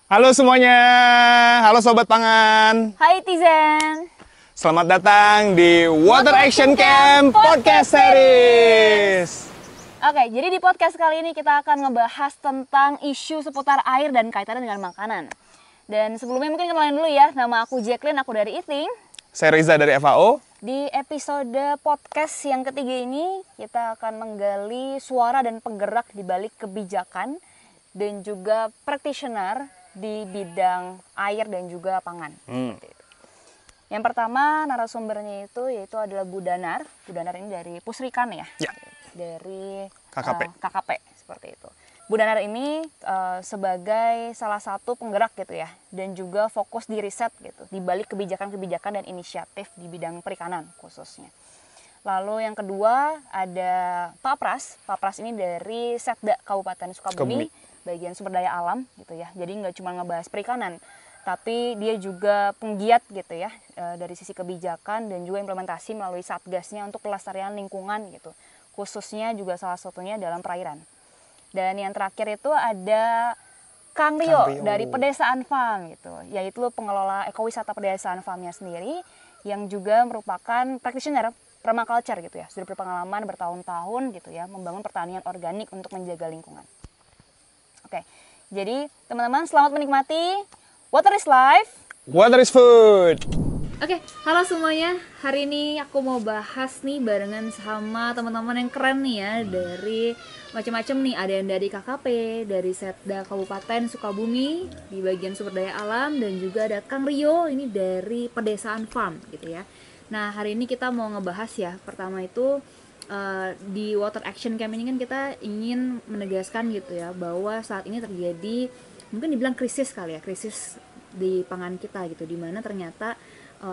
Halo semuanya, halo Sobat Pangan. Hai Tizen. Selamat datang di Water Action Camp Podcast Series. Oke, jadi di podcast kali ini kita akan ngebahas tentang isu seputar air dan kaitannya dengan makanan. Dan sebelumnya mungkin kenalin dulu ya, nama aku Jacqueline, aku dari Eating. Saya Riza dari FAO. Di episode podcast yang ketiga ini, kita akan menggali suara dan penggerak di balik kebijakan dan juga practitioner di bidang air dan juga pangan. Yang pertama narasumbernya yaitu adalah Bu Danar. Bu Danar ini dari Pusrikan ya? Dari KKP seperti itu. Bu Danar ini sebagai salah satu penggerak gitu ya, dan juga fokus di riset gitu, di balik kebijakan-kebijakan dan inisiatif di bidang perikanan khususnya. Lalu yang kedua ada Pak Pras. Pak Pras ini dari Setda Kabupaten Sukabumi, bagian sumber daya alam gitu ya. Jadi nggak cuma ngebahas perikanan, tapi dia juga penggiat gitu ya, dari sisi kebijakan dan juga implementasi melalui satgasnya untuk pelestarian lingkungan gitu. Khususnya juga salah satunya dalam perairan. Dan yang terakhir itu ada Kang Rio dari Pedesaan Farm gitu, yaitu pengelola ekowisata Pedesaan Farmnya sendiri yang juga merupakan practitioner permaculture gitu ya, sudah berpengalaman bertahun-tahun gitu ya membangun pertanian organik untuk menjaga lingkungan. Oke, jadi teman-teman selamat menikmati Water is Life, Water is Food. Oke, halo semuanya. Hari ini aku mau bahas nih barengan sama teman-teman yang keren nih ya, dari macam-macam nih. Ada yang dari KKP, dari Setda Kabupaten Sukabumi di bagian sumber daya alam, dan juga ada Kang Rio ini dari Pedesaan Farm gitu ya. Nah, hari ini kita mau ngebahas ya. Pertama itu di Water Action Camp ini kan kita ingin menegaskan gitu ya, bahwa saat ini terjadi mungkin dibilang krisis kali ya, krisis di pangan kita gitu, dimana ternyata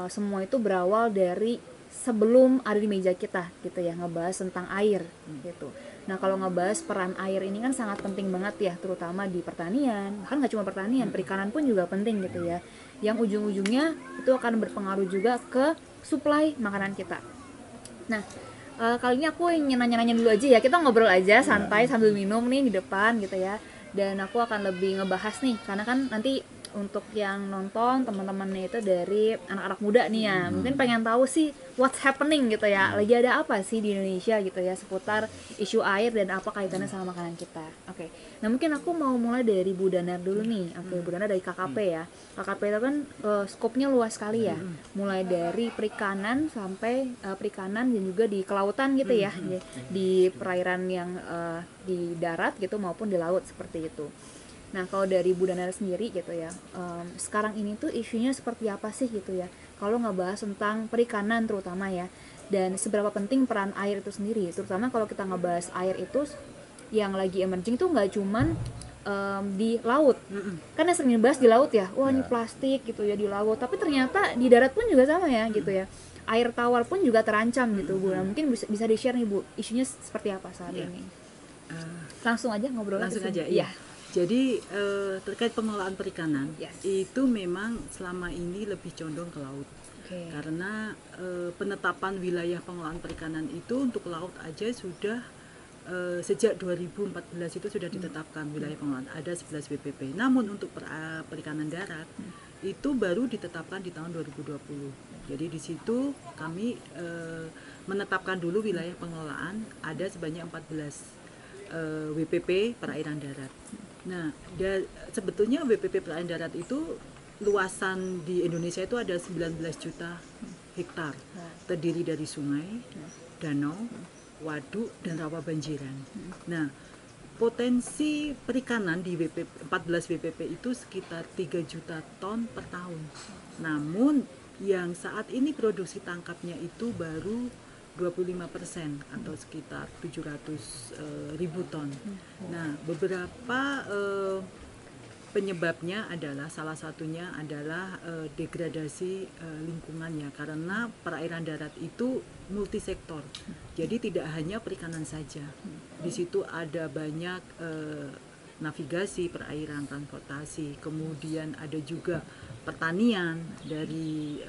semua itu berawal dari sebelum ada di meja kita gitu ya, ngebahas tentang air gitu. Nah, kalau ngebahas peran air ini kan sangat penting banget ya, terutama di pertanian. Bahkan nggak cuma pertanian, perikanan pun juga penting gitu ya, yang ujung-ujungnya itu akan berpengaruh juga ke suplai makanan kita. Nah, kali ini aku ingin nanya-nanya dulu aja ya, kita ngobrol aja santai sambil minum nih di depan gitu ya. Dan aku akan lebih ngebahas nih, karena kan nanti untuk yang nonton teman-temannya itu dari anak-anak muda nih ya, mungkin pengen tahu sih what's happening gitu ya, lagi ada apa sih di Indonesia gitu ya seputar isu air dan apa kaitannya sama makanan kita. Oke. Nah, mungkin aku mau mulai dari Bu Danar dulu nih. Oke, Bu Danar dari KKP ya. KKP itu kan skopnya luas sekali ya, mulai dari perikanan sampai perikanan dan juga di kelautan gitu ya, di perairan yang di darat gitu maupun di laut seperti itu. Nah, kalau dari Bu Danar sendiri gitu ya, sekarang ini tuh isunya seperti apa sih gitu ya, kalau ngebahas tentang perikanan terutama ya, dan seberapa penting peran air itu sendiri, terutama kalau kita ngebahas air itu yang lagi emerging tuh nggak cuman di laut, kan yang sering dibahas di laut ya, wah ini plastik gitu ya di laut, tapi ternyata di darat pun juga sama ya gitu ya, air tawar pun juga terancam gitu Bu. Nah, mungkin bisa di-share nih Bu, isunya seperti apa saat ini. Langsung aja ngobrol langsung aja. iya. Jadi terkait pengelolaan perikanan, itu memang selama ini lebih condong ke laut. Karena penetapan wilayah pengelolaan perikanan itu untuk laut aja sudah sejak 2014 itu sudah ditetapkan wilayah pengelolaan, ada 11 WPP. Namun untuk perikanan darat itu baru ditetapkan di tahun 2020. Jadi di situ kami menetapkan dulu wilayah pengelolaan ada sebanyak 14 WPP perairan darat. Nah, sebetulnya WPP perairan darat itu luasan di Indonesia itu ada 19 juta hektar, terdiri dari sungai, danau, waduk, dan rawa banjiran. Nah, potensi perikanan di 14 WPP itu sekitar 3 juta ton per tahun. Namun yang saat ini produksi tangkapnya itu baru 25% atau sekitar 700.000 ton. Nah, beberapa penyebabnya adalah, salah satunya adalah degradasi lingkungannya, karena perairan darat itu multisektor. Jadi tidak hanya perikanan saja. Di situ ada banyak navigasi perairan, transportasi, kemudian ada juga pertanian, dari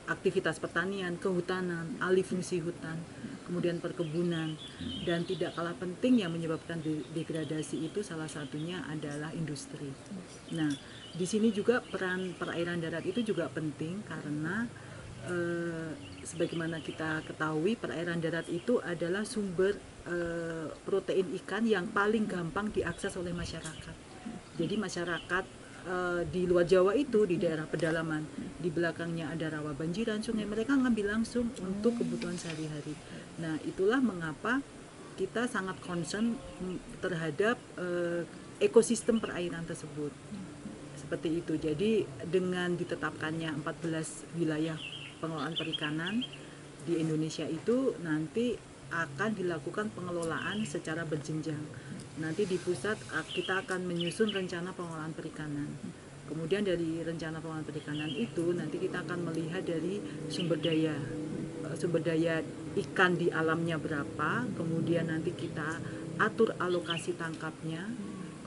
aktivitas pertanian, kehutanan, alih fungsi hutan, kemudian perkebunan, dan tidak kalah penting yang menyebabkan degradasi itu salah satunya adalah industri. Nah, di sini juga peran perairan darat itu juga penting karena sebagaimana kita ketahui perairan darat itu adalah sumber protein ikan yang paling gampang diakses oleh masyarakat. Jadi masyarakat di luar Jawa itu di daerah pedalaman, di belakangnya ada rawa banjiran, sungai, mereka ngambil langsung untuk kebutuhan sehari-hari. Nah, itulah mengapa kita sangat concern terhadap ekosistem perairan tersebut. Seperti itu. Jadi dengan ditetapkannya 14 wilayah pengelolaan perikanan di Indonesia itu nanti akan dilakukan pengelolaan secara berjenjang. Nanti di pusat kita akan menyusun rencana pengelolaan perikanan. Kemudian dari rencana pengelolaan perikanan itu nanti kita akan melihat dari sumber daya ikan di alamnya berapa, kemudian nanti kita atur alokasi tangkapnya,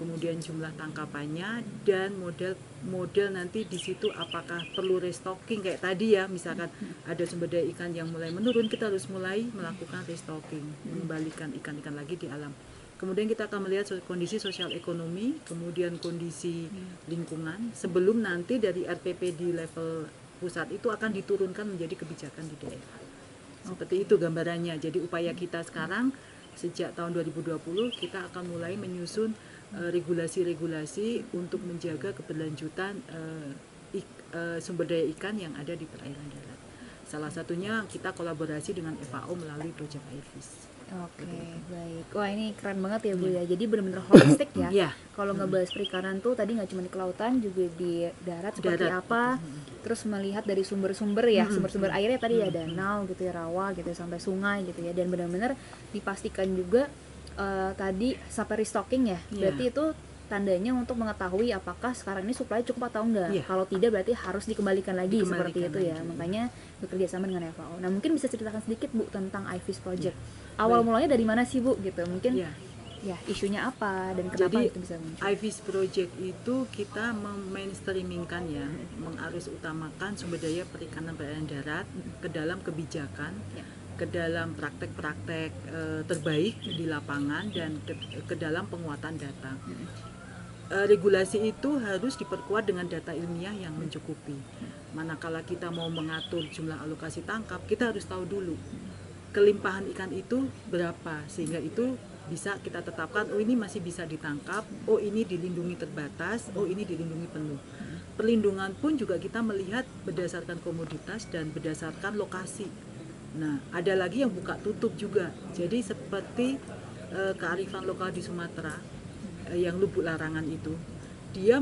kemudian jumlah tangkapannya, dan model nanti di situ apakah perlu restocking kayak tadi ya, misalkan ada sumber daya ikan yang mulai menurun, kita harus mulai melakukan restocking, mengembalikan ikan-ikan lagi di alam. Kemudian kita akan melihat kondisi sosial ekonomi, kemudian kondisi lingkungan, sebelum nanti dari RPP di level pusat itu akan diturunkan menjadi kebijakan di daerah. Seperti itu gambarannya. Jadi upaya kita sekarang sejak tahun 2020 kita akan mulai menyusun regulasi-regulasi untuk menjaga keberlanjutan sumber daya ikan yang ada di perairan darat. Salah satunya kita kolaborasi dengan FAO melalui Project IFIS. Oke, baik. Wah, ini keren banget ya Bu ya. Jadi benar-benar holistik ya. Iya. Kalau ngebahas perikanan tuh tadi nggak cuma di kelautan, juga di darat seperti apa. Terus melihat dari sumber-sumber ya, sumber-sumber airnya tadi ya, danau gitu ya, rawa gitu ya, sampai sungai gitu ya. Dan benar-benar dipastikan juga tadi sampai restocking ya. Berarti itu tandanya untuk mengetahui apakah sekarang ini supply cukup atau enggak. Kalau tidak berarti harus dikembalikan lagi seperti itu ya. Makanya bekerja sama dengan FAO. Nah, mungkin bisa ceritakan sedikit Bu tentang IFIS Project. Awal mulanya dari mana sih Bu gitu? Mungkin ya isunya apa dan kenapa jadi, itu bisa muncul? IFIS Project itu kita mainstreamingkan ya, mengarus utamakan sumber daya perikanan darat ke dalam kebijakan, ke dalam praktek-praktek terbaik di lapangan, dan ke dalam penguatan data. Regulasi itu harus diperkuat dengan data ilmiah yang mencukupi. Manakala kita mau mengatur jumlah alokasi tangkap, kita harus tahu dulu kelimpahan ikan itu berapa, sehingga itu bisa kita tetapkan, oh ini masih bisa ditangkap, oh ini dilindungi terbatas, oh ini dilindungi penuh. Perlindungan pun juga kita melihat berdasarkan komoditas dan berdasarkan lokasi. Nah, ada lagi yang buka tutup juga. Jadi seperti kearifan lokal di Sumatera yang lubuk larangan itu, dia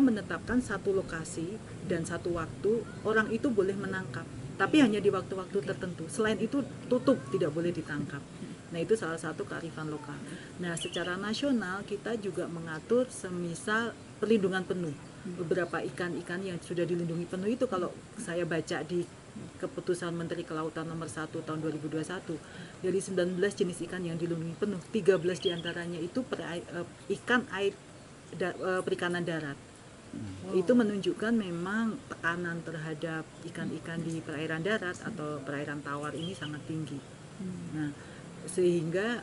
menetapkan satu lokasi dan satu waktu orang itu boleh menangkap, tapi hanya di waktu-waktu tertentu. Selain itu tutup, tidak boleh ditangkap. Nah, itu salah satu kearifan lokal. Nah, secara nasional kita juga mengatur semisal perlindungan penuh. Beberapa ikan-ikan yang sudah dilindungi penuh itu, kalau saya baca di keputusan Menteri Kelautan nomor 1 tahun 2021, dari 19 jenis ikan yang dilindungi penuh, 13 diantaranya itu ikan perikanan darat. Itu menunjukkan memang tekanan terhadap ikan-ikan di perairan darat atau perairan tawar ini sangat tinggi. Nah, sehingga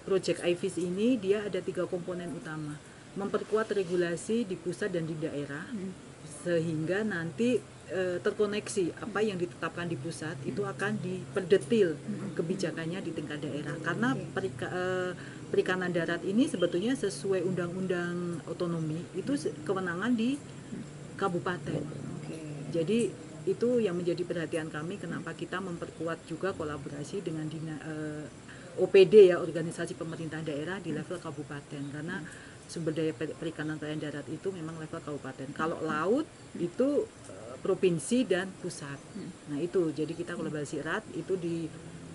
Project IFIS ini dia ada 3 komponen utama: memperkuat regulasi di pusat dan di daerah, sehingga nanti terkoneksi apa yang ditetapkan di pusat itu akan diperdetil kebijakannya di tingkat daerah, karena perikanan darat ini sebetulnya sesuai undang-undang otonomi itu kewenangan di kabupaten. Jadi itu yang menjadi perhatian kami, kenapa kita memperkuat juga kolaborasi dengan OPD ya, organisasi pemerintah daerah di level kabupaten, karena sumber daya perikanan darat itu memang level kabupaten. Kalau laut itu provinsi dan pusat. Nah, itu jadi kita kolaborasi erat itu di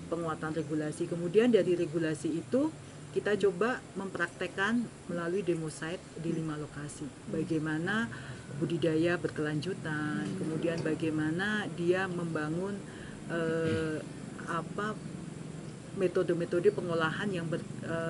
penguatan regulasi. Kemudian dari regulasi itu kita coba mempraktekkan melalui demo site di 5 lokasi. Bagaimana budidaya berkelanjutan, kemudian bagaimana dia membangun metode-metode pengolahan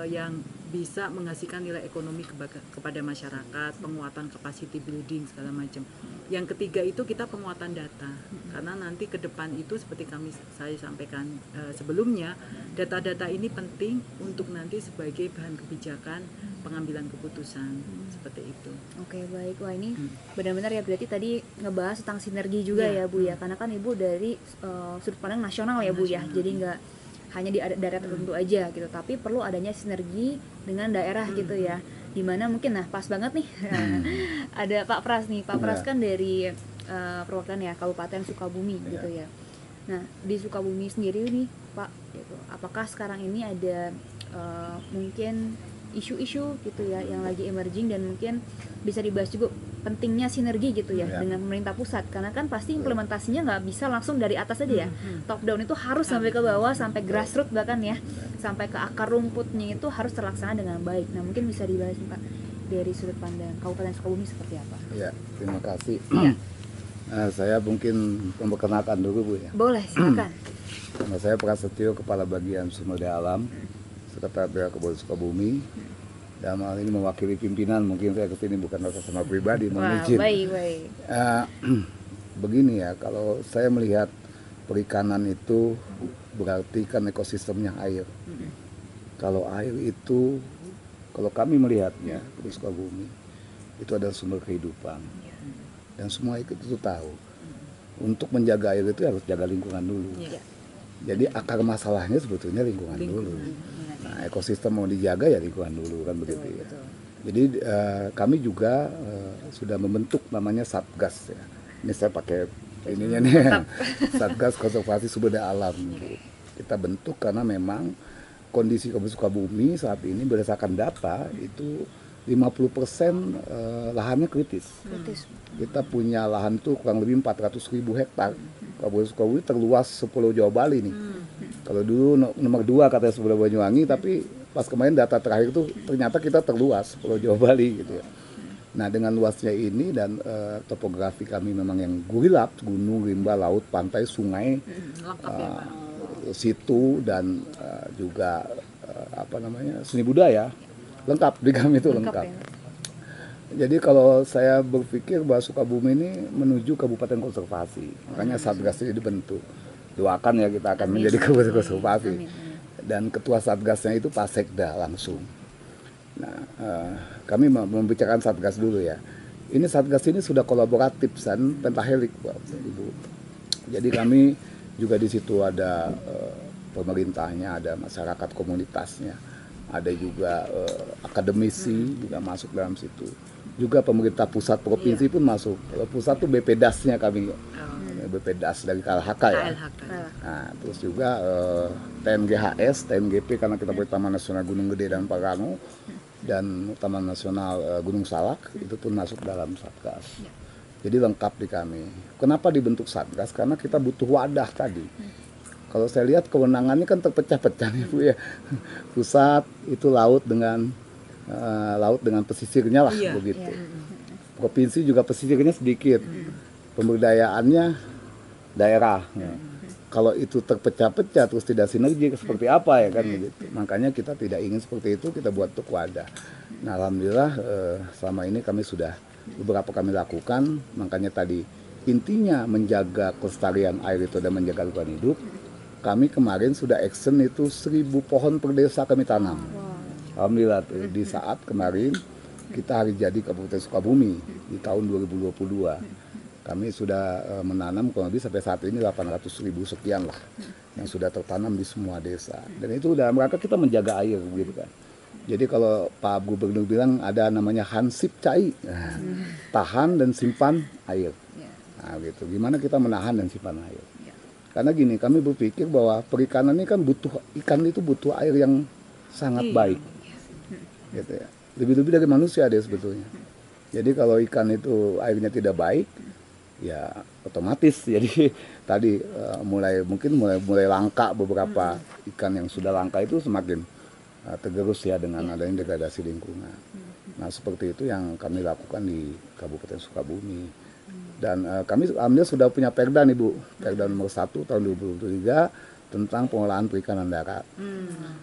yang bisa menghasilkan nilai ekonomi kepada masyarakat, penguatan capacity building segala macam. Yang ketiga itu kita penguatan data, karena nanti ke depan itu seperti saya sampaikan sebelumnya, data-data ini penting untuk nanti sebagai bahan kebijakan pengambilan keputusan seperti itu. Oke, baik. Wah, ini benar-benar ya, berarti tadi ngebahas tentang sinergi juga ya Bu ya, karena kan Ibu dari sudut pandang nasional ya Bu ya, jadi nggak hanya di daerah tertentu aja gitu, tapi perlu adanya sinergi dengan daerah gitu ya, dimana mungkin pas banget nih ada Pak Pras nih, Pak Pras kan dari perwakilan ya Kabupaten Sukabumi gitu ya. Nah, di Sukabumi sendiri nih Pak gitu, apakah sekarang ini ada mungkin isu-isu gitu ya yang lagi emerging dan mungkin bisa dibahas juga pentingnya sinergi gitu ya dengan pemerintah pusat, karena kan pasti implementasinya nggak bisa langsung dari atas aja ya, top down itu harus sampai ke bawah, sampai grassroots bahkan ya, sampai ke akar rumputnya itu harus terlaksana dengan baik. Nah, mungkin bisa dibahas Pak dari sudut pandang Kabupaten Sukabumi seperti apa? Ya, terima kasih. Saya mungkin memperkenalkan dulu Bu ya. Boleh, silakan. Nama saya Prasetyo, Kepala Bagian Sumber Daya Alam, Sekretariat Kabupaten Sukabumi. Dalam hal ini mewakili pimpinan, mungkin saya kesini bukan atas nama pribadi, mohon izin. Baik. Begini ya, kalau saya melihat perikanan itu berarti kan ekosistemnya air. Kalau air itu, kalau kami melihatnya di Sukabumi, itu adalah sumber kehidupan. Dan semua itu tahu. Untuk menjaga air itu harus jaga lingkungan dulu. Jadi akar masalahnya sebetulnya lingkungan dulu. Nah, ekosistem mau dijaga ya lingkungan dulu kan begitu ya. Jadi kami juga sudah membentuk namanya Satgas ya. Ini saya pakai ininya nih, Satgas Konservasi Sumber Daya Alam. Kita bentuk karena memang kondisi Kabupaten Sukabumi saat ini berdasarkan data itu 50% lahannya kritis. Kita punya lahan itu kurang lebih 400.000 hektar. Kabupaten Sukabumi terluas Pulau Jawa Bali nih. Kalau dulu nomor 2 katanya sebelah Banyuwangi, tapi pas kemarin data terakhir itu ternyata kita terluas Pulau Jawa Bali gitu ya. Nah, dengan luasnya ini dan topografi kami memang yang gurilap, gunung, rimba, laut, pantai, sungai, situ dan juga seni budaya lengkap di kami itu lengkap. Jadi kalau saya berpikir bahwa Sukabumi ini menuju kabupaten konservasi, makanya Satgas ini dibentuk. Doakan ya kita akan menjadi kabupaten konservasi. Dan ketua Satgasnya itu Pak Sekda langsung. Nah, kami membicarakan Satgas dulu ya. Ini Satgas ini sudah kolaboratif dan pentahelik, Ibu. Jadi kami juga di situ ada pemerintahnya, ada masyarakat komunitasnya, ada juga akademisi juga masuk dalam situ. Juga pemerintah pusat provinsi pun masuk. Kalau pusat tuh BPDAS-nya kami, BPDAS dari KLHK ya. Nah, terus juga TNGHS, TNGP karena kita punya Taman Nasional Gunung Gede dan Pagano, dan Taman Nasional Gunung Salak itu pun masuk dalam Satgas. Jadi lengkap di kami. Kenapa dibentuk Satgas? Karena kita butuh wadah tadi. Kalau saya lihat kewenangannya kan terpecah-pecah nih Bu ya. Pusat itu laut dengan pesisirnya lah begitu. Provinsi juga pesisirnya sedikit. Pemberdayaannya daerah. Kalau itu terpecah-pecah terus tidak sinergi seperti apa ya kan begitu. Makanya kita tidak ingin seperti itu, kita buat untuk wadah. Nah, alhamdulillah selama ini kami sudah beberapa kami lakukan, makanya tadi intinya menjaga kelestarian air itu dan menjaga lingkungan hidup. Kami kemarin sudah action itu 1.000 pohon per desa kami tanam. Alhamdulillah di saat kemarin kita hari jadi Kabupaten Sukabumi di tahun 2022. Kami sudah menanam kurang lebih sampai saat ini 800.000 sekian lah yang sudah tertanam di semua desa. Dan itu dalam rangka kita menjaga air gitu kan. Jadi kalau Pak Gubernur bilang ada namanya hansip cai, tahan dan simpan air. Nah gitu, gimana kita menahan dan simpan air. Karena gini, kami berpikir bahwa perikanan ini kan ikan itu butuh air yang sangat baik. Gitu ya. Lebih-lebih dari manusia deh sebetulnya. Jadi kalau ikan itu airnya tidak baik, ya otomatis jadi tadi mulai langka beberapa ikan yang sudah langka itu semakin tergerus ya dengan adanya degradasi lingkungan. Nah seperti itu yang kami lakukan di Kabupaten Sukabumi. Dan kami alhamdulillah sudah punya Perda nih Bu, Perda nomor 1 tahun 2023 tentang pengolahan perikanan darat.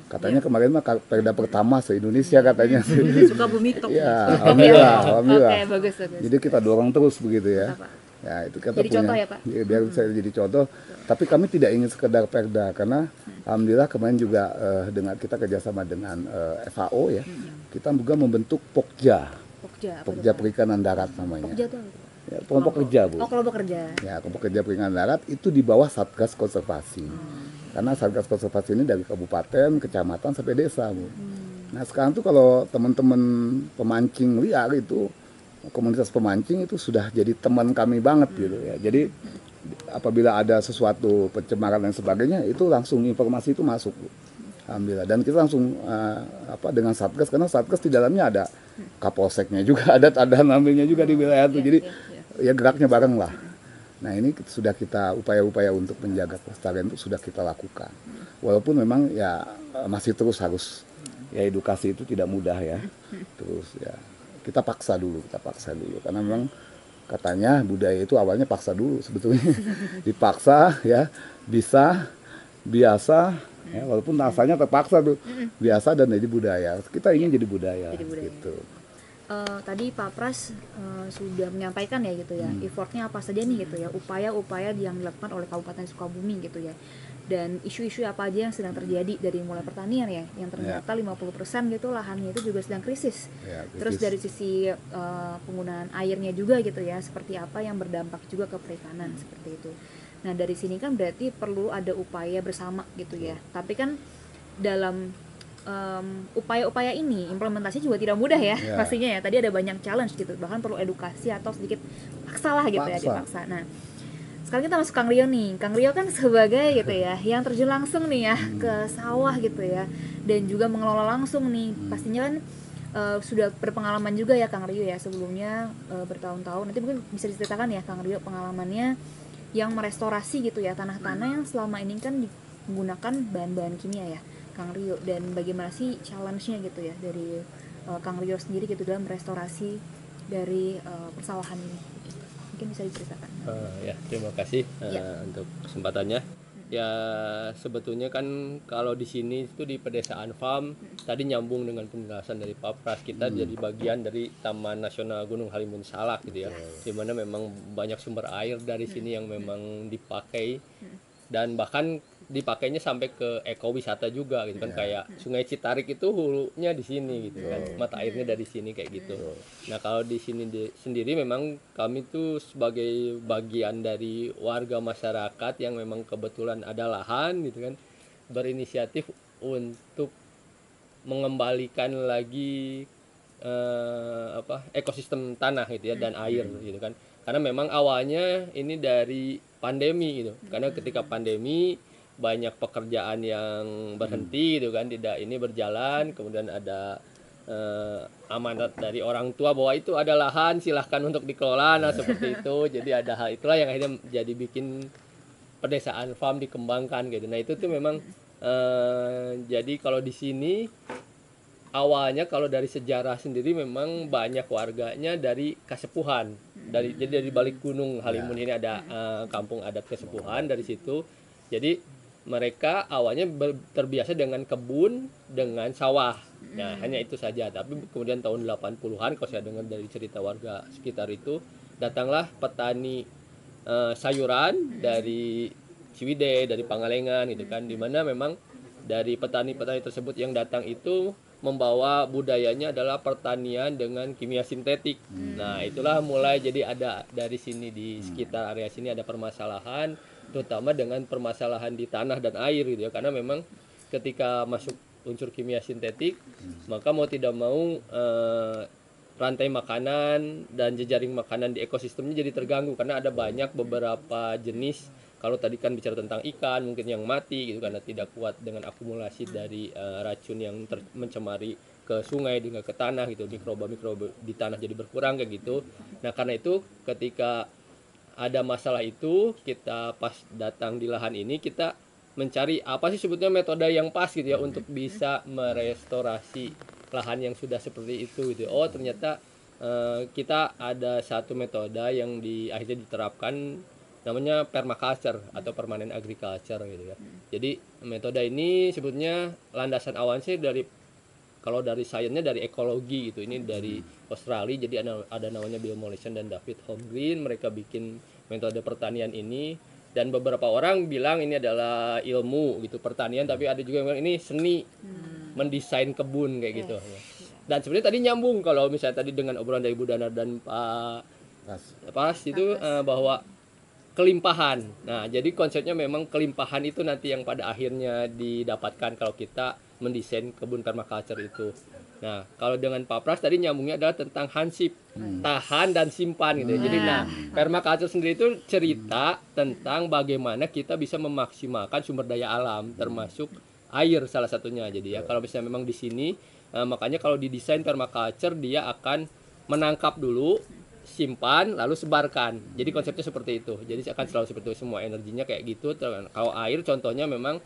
Katanya kemarin mah perda pertama se-Indonesia katanya. Sukabumi top. Ya, alhamdulillah. Oke, bagus. Jadi kita dorong terus begitu ya. Apa? Ya, itu kita Jadi punya. contoh ya, Pak? Ya, biar bisa jadi contoh. Tapi kami tidak ingin sekedar perda karena alhamdulillah kemarin juga dengan kita kerjasama dengan FAO ya. Kita juga membentuk Pokja. Pokja Perikanan Darat namanya. Pokja itu apa? Ya, kelompok kerja, Bu. Oh, kelompok kerja. Ya, kelompok kerja perikanan darat itu di bawah Satgas Konservasi. Karena Satgas Konservasi ini dari kabupaten, kecamatan sampai desa, Bu. Nah, sekarang tuh kalau teman-teman pemancing liar itu, komunitas pemancing itu sudah jadi teman kami banget gitu ya. Jadi apabila ada sesuatu pencemaran dan sebagainya, itu langsung informasi itu masuk, Bu. Alhamdulillah. Dan kita langsung dengan Satgas, karena Satgas di dalamnya ada Kapolseknya juga, ada namanya juga di wilayah itu. Jadi ya geraknya bareng lah. Nah, ini sudah kita upaya-upaya untuk menjaga kelestarian itu sudah kita lakukan. Walaupun memang ya masih terus harus ya edukasi itu tidak mudah ya. Terus ya kita paksa dulu karena memang katanya budaya itu awalnya paksa dulu sebetulnya. Dipaksa ya bisa biasa ya, walaupun rasanya terpaksa tuh biasa dan jadi budaya. Kita ingin jadi budaya. Gitu. Tadi Pak Pras sudah menyampaikan ya gitu ya, effortnya apa saja nih gitu ya, upaya-upaya yang dilakukan oleh Kabupaten Sukabumi gitu ya, dan isu-isu apa aja yang sedang terjadi dari mulai pertanian ya, yang ternyata 50% gitu lahannya itu juga sedang krisis. Terus dari sisi penggunaan airnya juga gitu ya, seperti apa yang berdampak juga ke perikanan seperti itu. Nah, dari sini kan berarti perlu ada upaya bersama gitu ya, tapi kan dalam upaya-upaya ini implementasi juga tidak mudah ya, pastinya ya. Tadi ada banyak challenge gitu, bahkan perlu edukasi atau sedikit paksa lah gitu ya, dipaksa. Nah, sekarang kita masuk Kang Rio nih. Kang Rio kan sebagai gitu ya, yang terjun langsung nih ya ke sawah gitu ya, dan juga mengelola langsung nih. Pastinya kan sudah berpengalaman juga ya Kang Rio ya sebelumnya bertahun-tahun. Nanti mungkin bisa diceritakan ya Kang Rio pengalamannya yang merestorasi gitu ya tanah-tanah yang selama ini kan menggunakan bahan-bahan kimia ya, Kang Rio, dan bagaimana sih challenge-nya gitu ya dari Kang Rio sendiri gitu dalam restorasi dari persawahan ini, mungkin bisa diceritakan. Ya, terima kasih untuk kesempatannya. Ya, sebetulnya kan kalau di sini itu di pedesaan farm tadi nyambung dengan penjelasan dari Pak Pras, kita jadi bagian dari Taman Nasional Gunung Halimun Salak gitu ya, di mana memang banyak sumber air dari sini yang memang dipakai dan bahkan dipakainya sampai ke ekowisata juga gitu kan, kayak Sungai Citarik itu hulunya di sini gitu kan, mata airnya dari sini kayak gitu. Nah, kalau di sini sendiri memang kami tuh sebagai bagian dari warga masyarakat yang memang kebetulan ada lahan gitu kan, berinisiatif untuk mengembalikan lagi ekosistem tanah gitu ya dan air gitu kan. Karena memang awalnya ini dari pandemi gitu. Karena ketika pandemi banyak pekerjaan yang berhenti gitu kan, tidak ini berjalan, kemudian ada amanat dari orang tua bahwa itu ada lahan silahkan untuk dikelola, nah seperti itu. Jadi ada hal itulah yang akhirnya jadi bikin pedesaan farm dikembangkan gitu. Nah, itu tuh memang jadi kalau di sini awalnya kalau dari sejarah sendiri memang banyak warganya dari Kasepuhan, jadi dari balik Gunung Halimun ini ada kampung adat Kasepuhan dari situ. Jadi mereka awalnya terbiasa dengan kebun, dengan sawah. Nah, hanya itu saja. Tapi kemudian tahun 80-an, kalau saya dengar dari cerita warga sekitar itu, datanglah petani sayuran dari Ciwidey, dari Pangalengan gitu kan, di mana memang dari petani-petani tersebut yang datang itu membawa budayanya adalah pertanian dengan kimia sintetik. Nah, itulah mulai jadi ada dari sini di sekitar area sini ada permasalahan, terutama dengan permasalahan di tanah dan air gitu ya, karena memang ketika masuk unsur kimia sintetik maka mau tidak mau rantai makanan dan jejaring makanan di ekosistemnya jadi terganggu, karena ada banyak beberapa jenis. Kalau tadi kan bicara tentang ikan mungkin yang mati gitu karena tidak kuat dengan akumulasi dari racun yang mencemari ke sungai dengan ke tanah gitu, mikroba di tanah jadi berkurang kayak gitu. Nah, karena itu ketika ada masalah itu, kita pas datang di lahan ini kita mencari apa sih sebetulnya metode yang pas gitu ya untuk bisa merestorasi lahan yang sudah seperti itu gitu. Oh, ternyata kita ada satu metode yang akhirnya diterapkan namanya permaculture atau permanent agriculture gitu ya. Jadi metode ini sebetulnya landasan awalnya sih kalau dari sainsnya dari ekologi gitu. Ini dari Australia, jadi ada namanya Bill Mollison dan David Holmgren, mereka bikin metode pertanian ini. Dan beberapa orang bilang ini adalah ilmu gitu pertanian, tapi ada juga yang bilang ini seni mendesain kebun kayak gitu. Dan sebenarnya tadi nyambung kalau misalnya tadi dengan obrolan dari Bu Danar dan Pak Pas itu bahwa kelimpahan. Nah, jadi konsepnya memang kelimpahan itu nanti yang pada akhirnya didapatkan kalau kita mendesain kebun permaculture itu. Nah, kalau dengan Pak Pras tadi nyambungnya adalah tentang hansip, tahan dan simpan gitu. Jadi permaculture sendiri itu cerita tentang bagaimana kita bisa memaksimalkan sumber daya alam, termasuk air salah satunya. Jadi ya kalau misalnya memang di sini makanya kalau didesain permaculture dia akan menangkap dulu, simpan, lalu sebarkan. Jadi konsepnya seperti itu. Jadi akan selalu seperti itu, semua energinya kayak gitu. Kalau air contohnya memang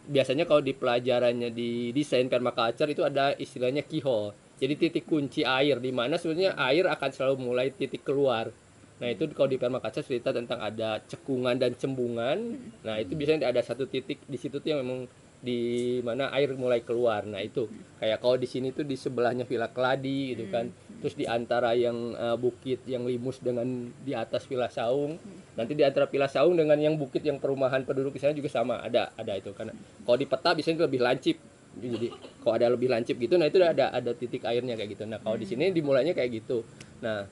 biasanya kalau di pelajarannya di desain permaculture itu ada istilahnya keyhole. Jadi titik kunci air, di mana sebenarnya air akan selalu mulai titik keluar. Nah itu kalau di permaculture cerita tentang ada cekungan dan cembungan. Nah itu biasanya ada satu titik di situ tuh yang memang di mana air mulai keluar. Nah itu kayak kalau di sini tuh di sebelahnya Villa Keladi gitu kan, terus di antara yang bukit yang limus dengan di atas Villa Saung, nanti di antara Villa Saung dengan yang bukit yang perumahan penduduk di sana juga sama, ada itu. Karena kalau di peta biasanya lebih lancip, jadi kalau ada lebih lancip gitu, nah itu ada titik airnya kayak gitu. Nah kalau di sini dimulainya kayak gitu. Nah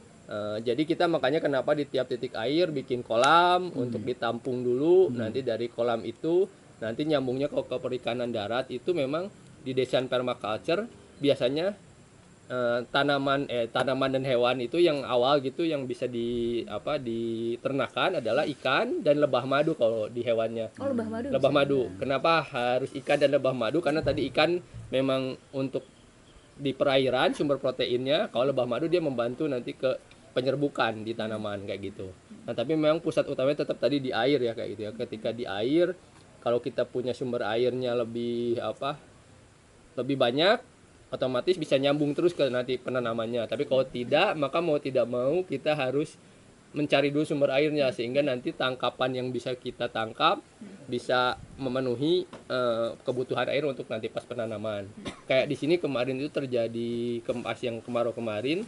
jadi kita makanya kenapa di tiap titik air bikin kolam untuk ditampung dulu, nanti dari kolam itu nanti nyambungnya ke perikanan darat. Itu memang di desain permaculture biasanya tanaman dan hewan itu yang awal gitu yang bisa diternakan adalah ikan dan lebah madu kalau di hewannya. Oh, lebah madu. Lebah madu. Kenapa harus ikan dan lebah madu? Karena tadi ikan memang untuk di perairan sumber proteinnya, kalau lebah madu dia membantu nanti ke penyerbukan di tanaman kayak gitu. Nah, tapi memang pusat utamanya tetap tadi di air ya kayak gitu ya. Ketika di air, kalau kita punya sumber airnya lebih banyak, otomatis bisa nyambung terus ke nanti penanamannya. Tapi kalau tidak, maka mau tidak mau kita harus mencari dulu sumber airnya sehingga nanti tangkapan yang bisa kita tangkap bisa memenuhi kebutuhan air untuk nanti pas penanaman. Kayak di sini kemarin itu terjadi pas yang kemarau kemarin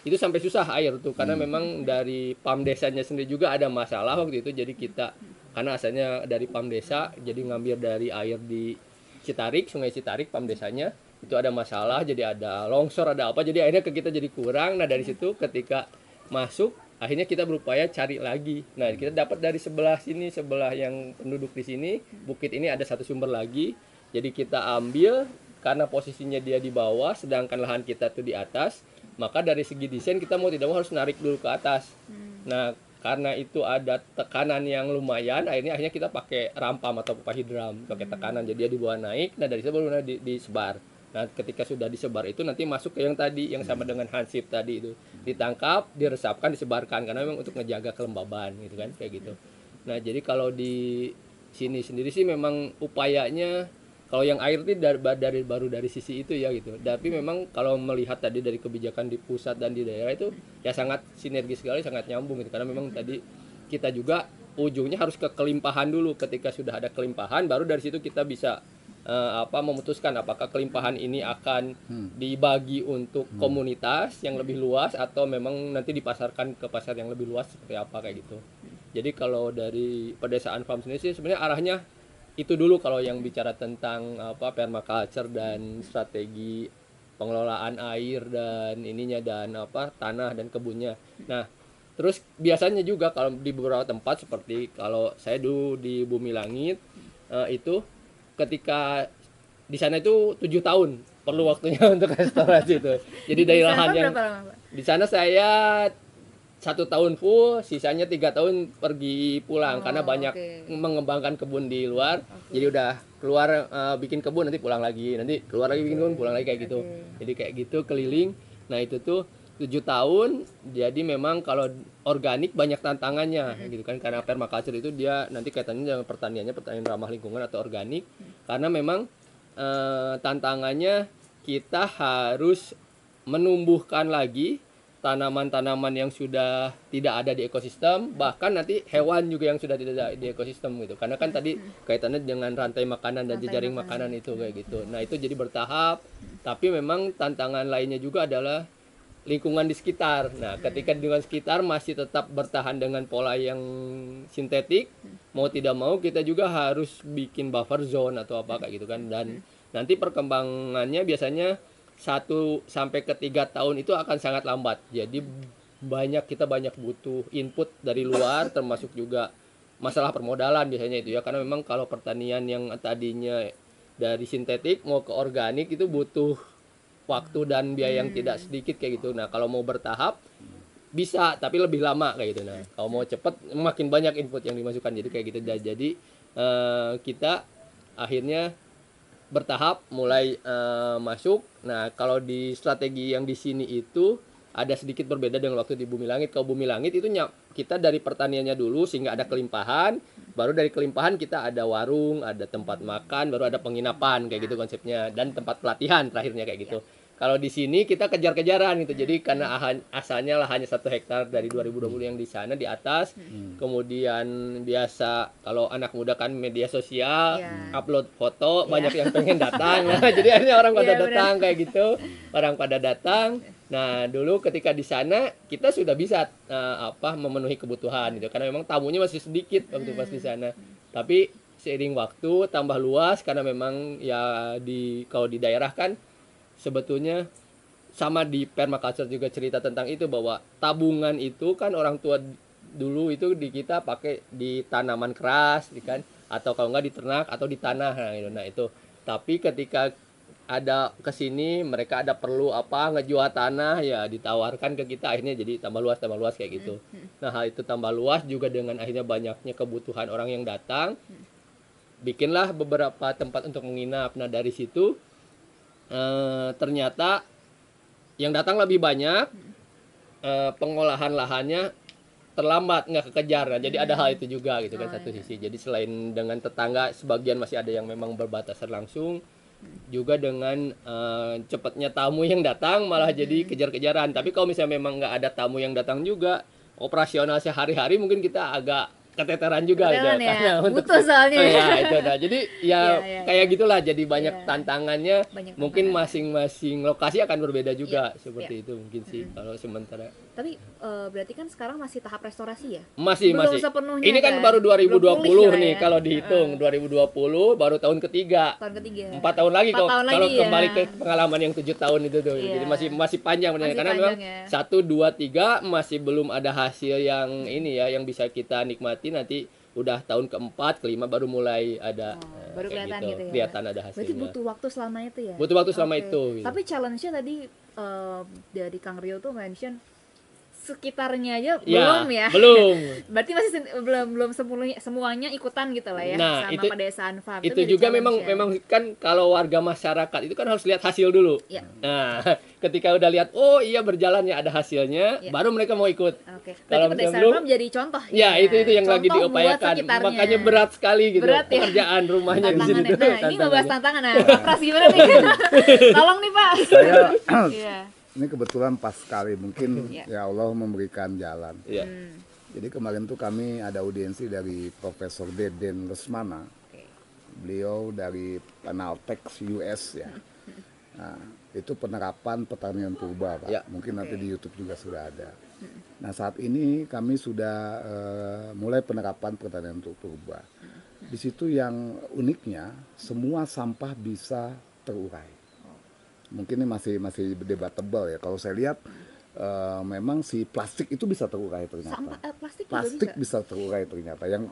itu sampai susah air tuh karena memang dari PAM desanya sendiri juga ada masalah waktu itu. Jadi kita karena asalnya dari PAM desa jadi ngambil dari air di Citarik, Sungai Citarik PAM desanya itu ada masalah, jadi ada longsor, ada apa, jadi akhirnya ke kita jadi kurang. Nah dari situ ketika masuk akhirnya kita berupaya cari lagi. Nah kita dapat dari sebelah sini, sebelah yang penduduk di sini bukit ini ada satu sumber lagi, jadi kita ambil karena posisinya dia di bawah sedangkan lahan kita tuh di atas, maka dari segi desain kita mau tidak mau harus narik dulu ke atas. Nah karena itu ada tekanan yang lumayan, akhirnya kita pakai rampam atau pipa hidram, pakai tekanan, jadi dia dibawa naik. Nah dari situ baru disebar. Nah ketika sudah disebar itu nanti masuk ke yang tadi yang sama dengan hansip tadi itu, ditangkap, diresapkan, disebarkan karena memang untuk ngejaga kelembaban gitu kan kayak gitu. Nah jadi kalau di sini sendiri sih memang upayanya kalau yang air itu baru dari sisi itu ya gitu. Tapi memang kalau melihat tadi dari kebijakan di pusat dan di daerah itu ya sangat sinergis sekali, sangat nyambung gitu. Karena memang tadi kita juga ujungnya harus ke kelimpahan dulu. Ketika sudah ada kelimpahan baru dari situ kita bisa memutuskan apakah kelimpahan ini akan dibagi untuk komunitas yang lebih luas atau memang nanti dipasarkan ke pasar yang lebih luas seperti apa kayak gitu. Jadi kalau dari pedesaan farm sendiri sih sebenarnya arahnya itu dulu kalau yang bicara tentang permaculture dan strategi pengelolaan air dan ininya dan tanah dan kebunnya. Nah, terus biasanya juga kalau di beberapa tempat seperti kalau saya dulu di Bumi Langit itu ketika di sana itu 7 tahun perlu waktunya untuk restorasi itu. Jadi dari lahan yang di sana saya 1 tahun full, sisanya 3 tahun pergi pulang karena banyak mengembangkan kebun di luar. Jadi udah keluar bikin kebun nanti pulang lagi, nanti keluar lagi bikin kebun pulang lagi kayak gitu. Jadi kayak gitu keliling. Nah itu tuh 7 tahun. Jadi memang kalau organik banyak tantangannya gitu kan, karena permaculture itu dia nanti kaitannya dengan pertanian ramah lingkungan atau organik. Karena memang tantangannya kita harus menumbuhkan lagi tanaman-tanaman yang sudah tidak ada di ekosistem, bahkan nanti hewan juga yang sudah tidak ada di ekosistem gitu. Karena kan tadi kaitannya dengan rantai makanan dan jejaring makanan itu kayak gitu. Nah, itu jadi bertahap, tapi memang tantangan lainnya juga adalah lingkungan di sekitar. Nah, ketika lingkungan sekitar masih tetap bertahan dengan pola yang sintetik, mau tidak mau kita juga harus bikin buffer zone atau apa kayak gitu kan. Dan nanti perkembangannya biasanya 1 sampai ke 3 tahun itu akan sangat lambat. Jadi kita banyak butuh input dari luar, termasuk juga masalah permodalan biasanya itu ya. Karena memang kalau pertanian yang tadinya dari sintetik mau ke organik itu butuh waktu dan biaya yang tidak sedikit kayak gitu. Nah, kalau mau bertahap bisa, tapi lebih lama kayak gitu. Nah, kalau mau cepat makin banyak input yang dimasukkan, jadi kayak gitu. Jadi kita akhirnya bertahap mulai masuk. Nah, kalau di strategi yang di sini itu ada sedikit berbeda dengan waktu di Bumi Langit. Kalau Bumi Langit itu kita dari pertaniannya dulu sehingga ada kelimpahan, baru dari kelimpahan kita ada warung, ada tempat makan, baru ada penginapan kayak gitu konsepnya, dan tempat pelatihan terakhirnya kayak gitu. Kalau di sini kita kejar-kejaran gitu. Jadi karena asalnya lahannya 1 hektar dari 2020 yang di sana di atas. Kemudian biasa kalau anak muda kan media sosial, upload foto, banyak yang pengen datang. Nah, jadi akhirnya orang pada datang kayak gitu. Orang pada datang. Nah, dulu ketika di sana kita sudah bisa memenuhi kebutuhan gitu. Karena memang tamunya masih sedikit waktu pas di sana. Tapi seiring waktu tambah luas karena memang ya kalau di daerah kan sebetulnya sama di permaculture juga cerita tentang itu, bahwa tabungan itu kan orang tua dulu itu di kita pakai di tanaman keras kan, atau kalau enggak di ternak atau di tanah. Nah itu tapi ketika ada kesini mereka ada perlu ngejual tanah, ya ditawarkan ke kita, akhirnya jadi tambah luas kayak gitu. Nah, hal itu tambah luas juga dengan akhirnya banyaknya kebutuhan orang yang datang, bikinlah beberapa tempat untuk menginap. Nah, dari situ ternyata yang datang lebih banyak, pengolahan lahannya terlambat, nggak kekejar. Nah, jadi ada hal itu juga gitu kan, satu sisi. Jadi selain dengan tetangga sebagian masih ada yang memang berbatasan langsung, juga dengan cepatnya tamu yang datang malah jadi kejar-kejaran. Tapi kalau misalnya memang nggak ada tamu yang datang juga, operasional sehari-hari mungkin kita agak keteteran juga gitu. Ya. Karena Butuh soalnya itu. Nah, jadi kayak gitulah, jadi banyak tantangannya. Banyak mungkin tantangan. masing-masing lokasi akan berbeda juga seperti itu mungkin sih kalau sementara. Tapi berarti kan sekarang masih tahap restorasi ya? Masih Belum sepenuhnya ini kan baru 2020 nih ya. kalau dihitung 2020 baru tahun ketiga. Tahun ketiga. 4 tahun lagi 4 tahun kalau lagi, kembali ya. ke pengalaman yang 7 tahun itu tuh. Iya. Jadi masih panjang benar, Masih karena panjang, memang ya. 1 2 3 masih belum ada hasil yang ini ya, yang bisa kita nikmati. Nanti udah tahun keempat, kelima baru mulai ada baru kayak kelihatan gitu ya. kelihatan ada hasilnya. Berarti butuh waktu selama itu ya? Butuh waktu selama itu, gitu. Tapi challenge-nya tadi dari Kang Rio tuh mention sekitarnya aja belum ya? Belum. Berarti masih belum semuanya ikutan gitu lah ya, Nah, sama pedesaan farm. Itu jadi juga challenge ya. memang kan kalau warga masyarakat itu kan harus lihat hasil dulu. Ya. Nah, ketika udah lihat oh iya berjalan ya, ada hasilnya, Ya. baru mereka mau ikut. Oke. Kalau Berarti pedesaan belum, farm jadi contoh ya itu yang lagi Contoh buat diupayakan. sekitarnya. Makanya berat sekali gitu Berat ya. pekerjaan rumahnya di sini Tantangannya. tuh. Nah, ini ngebahas tantangan. Nah, Pras gimana nih? Tolong nih, Pak. Saya Iya. ini kebetulan pas sekali, mungkin Iya. ya Allah memberikan jalan. Iya. Jadi kemarin tuh kami ada audiensi dari Profesor Deden Lesmana. Beliau dari Panaltex US ya. Nah, itu penerapan pertanian purba, Pak. Ya. Mungkin nanti di YouTube juga sudah ada. Nah, saat ini kami sudah mulai penerapan pertanian purba. Di situ yang uniknya semua sampah bisa terurai. Mungkin ini masih debatable ya. Kalau saya lihat memang si plastik itu bisa terurai ternyata. Plastik juga Plastik bisa. bisa terurai ternyata. Yang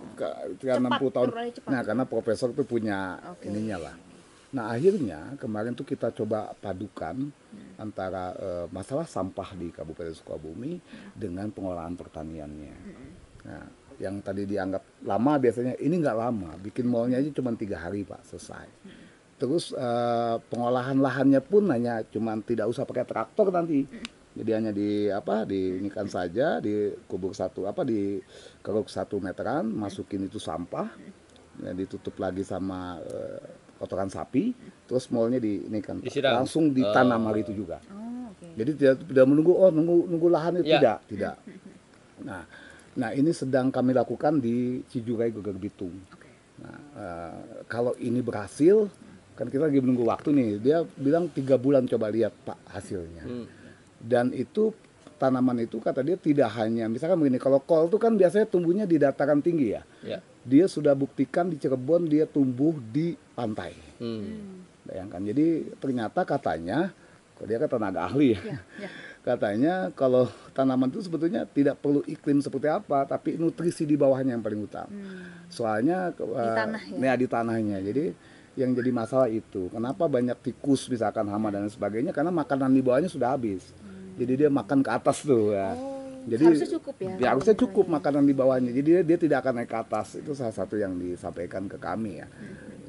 Cepat, 60 tahun. terurai cepat. Nah, karena profesor itu punya ininya lah. Nah, akhirnya kemarin tuh kita coba padukan antara masalah sampah di Kabupaten Sukabumi dengan pengolahan pertaniannya. Nah, yang tadi dianggap lama biasanya ini nggak lama. Bikin mallnya aja cuma 3 hari, Pak, selesai. Terus pengolahan lahannya pun hanya cuman tidak usah pakai traktor nanti. Jadi hanya diinikan saja, dikubur di keruk 1 meteran, masukin itu sampah, ya, ditutup lagi sama kotoran sapi, terus mallnya diinikan Disiram. langsung ditanam hari itu juga. Oh, oke. Jadi tidak menunggu nunggu lahan itu tidak. Nah ini sedang kami lakukan di Cijurai Geger Bitung. Nah, kalau ini berhasil, kan kita lagi menunggu waktu nih. Dia bilang 3 bulan coba lihat Pak hasilnya. Dan itu tanaman itu kata dia tidak hanya, misalkan begini, kalau kol itu kan biasanya tumbuhnya di dataran tinggi ya. Dia sudah buktikan di Cirebon dia tumbuh di pantai. Bayangkan, jadi ternyata katanya, kalau dia kan tenaga ahli ya. Katanya kalau tanaman itu sebetulnya tidak perlu iklim seperti apa, tapi nutrisi di bawahnya yang paling utama. Soalnya di tanah ya? Di tanahnya. Jadi yang jadi masalah itu, kenapa banyak tikus misalkan hama dan sebagainya, karena makanan di bawahnya sudah habis. Jadi dia makan ke atas tuh ya. Jadi harusnya cukup ya? Ya harusnya cukup makanan di bawahnya. Jadi dia tidak akan naik ke atas. Itu salah satu yang disampaikan ke kami ya.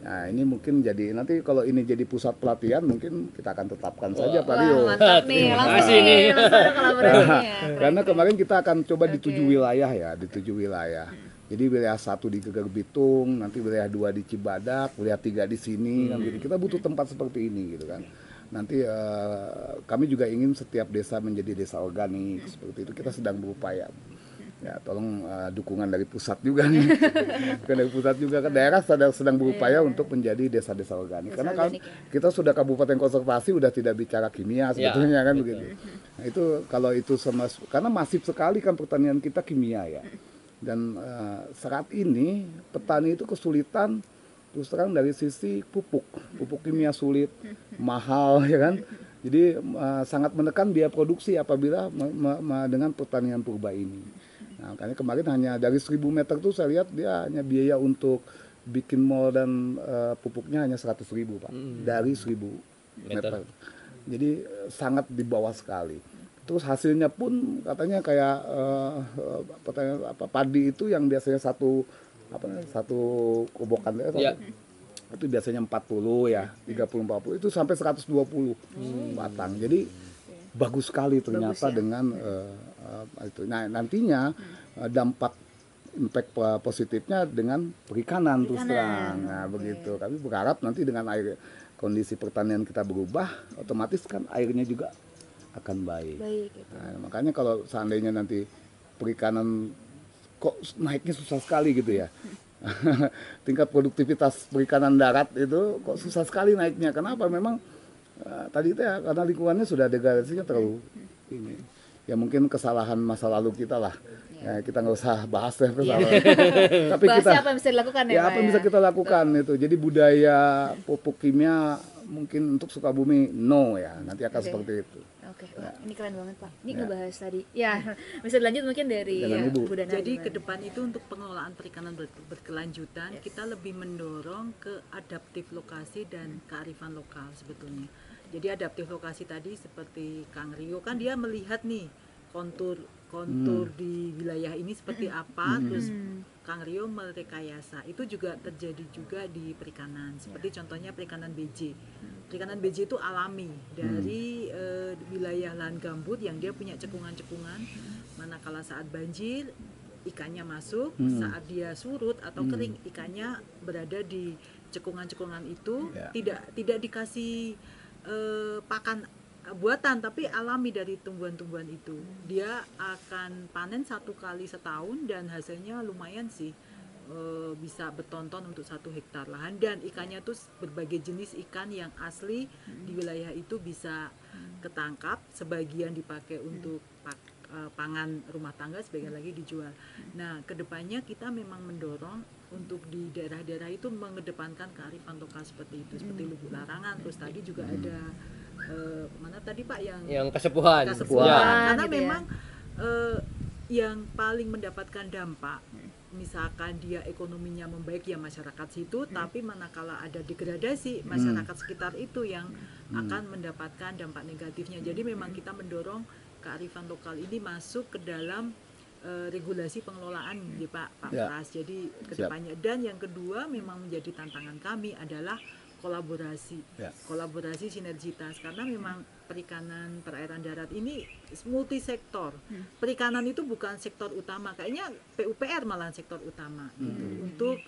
Nah ini mungkin jadi, nanti kalau ini jadi pusat pelatihan mungkin kita akan tetapkan saja Pak Rio. Mantap nih, langsung nih kolaborasinya ya. Karena kemarin kita akan coba di 7 wilayah ya, di 7 wilayah. Jadi wilayah 1 di Geger Bitung, nanti wilayah 2 di Cibadak, wilayah 3 di sini. Kan gitu. Kita butuh tempat seperti ini gitu kan. Nanti kami juga ingin setiap desa menjadi desa organik seperti itu. Kita sedang berupaya. Ya, tolong dukungan dari pusat juga nih. Bukan dari pusat juga, kan daerah sedang berupaya untuk menjadi desa-desa organik. Karena kan kita sudah kabupaten konservasi, udah tidak bicara kimia sebetulnya kan begitu. Nah, itu kalau itu karena masif sekali kan pertanian kita kimia ya. Dan saat ini petani itu kesulitan terus terang dari sisi pupuk kimia sulit, mahal ya kan. Jadi sangat menekan biaya produksi apabila dengan pertanian purba ini. Nah, makanya kemarin hanya dari 1000 meter tuh saya lihat dia hanya biaya untuk bikin mall dan pupuknya hanya 100.000 Pak, dari 1000 meter. Jadi sangat di bawah sekali. Terus hasilnya pun katanya kayak padi itu yang biasanya satu kobokan itu biasanya 40 ya, 30-40 itu sampai 120 batang. Jadi bagus sekali ternyata dengan itu. Nah nantinya dampak impact positifnya dengan perikanan terus terang. Nah begitu. Kami berharap nanti dengan air kondisi pertanian kita berubah, otomatis kan airnya juga akan baik. Nah, makanya kalau seandainya nanti perikanan kok naiknya susah sekali gitu ya. Tingkat produktivitas perikanan darat itu kok susah sekali naiknya. Kenapa? Memang tadi itu ya karena lingkungannya sudah degradasinya terlalu ini. Ya mungkin kesalahan masa lalu kita lah. Ya, kita nggak usah bahas ya kesalahan. Tapi kita apa yang bisa dilakukan ya? Apa yang bisa kita lakukan itu. Jadi budaya pupuk kimia mungkin untuk Sukabumi no ya. Nanti akan seperti itu. Oke, ini keren banget Pak. Ini ngebahas tadi. Ya, bisa dilanjut mungkin dari Bu Dana. Jadi ke depan itu untuk pengelolaan perikanan berkelanjutan, kita lebih mendorong ke adaptif lokasi dan kearifan lokal sebetulnya. Jadi adaptif lokasi tadi seperti Kang Rio kan dia melihat nih kontur di wilayah ini seperti apa, terus Kang Rio merekayasa. Itu juga terjadi juga di perikanan. Seperti contohnya perikanan BJ. Perikanan BJ itu alami dari wilayah lahan gambut yang dia punya cekungan-cekungan. Manakala saat banjir ikannya masuk, saat dia surut atau kering ikannya berada di cekungan-cekungan itu, tidak dikasih pakan buatan tapi alami dari tumbuhan-tumbuhan itu. Dia akan panen 1 kali setahun dan hasilnya lumayan sih, bisa bertonton untuk 1 hektar lahan, dan ikannya tuh berbagai jenis ikan yang asli di wilayah itu bisa ketangkap, sebagian dipakai untuk pangan rumah tangga, sebagian lagi dijual. Nah kedepannya kita memang mendorong untuk di daerah-daerah itu mengedepankan kearifan lokal seperti itu, seperti Lubuk Larangan. Terus tadi juga ada mana tadi Pak yang Kasepuhan. Karena memang yang paling mendapatkan dampak, misalkan dia ekonominya membaik ya masyarakat situ, tapi manakala ada degradasi, masyarakat sekitar itu yang akan mendapatkan dampak negatifnya. Jadi memang kita mendorong kearifan lokal ini masuk ke dalam regulasi pengelolaan ya Pak Pras. Jadi kedepannya. Dan yang kedua memang menjadi tantangan kami adalah kolaborasi sinergitas, karena memang perikanan perairan darat ini multisektor. Perikanan itu bukan sektor utama, kayaknya PUPR malah sektor utama gitu, untuk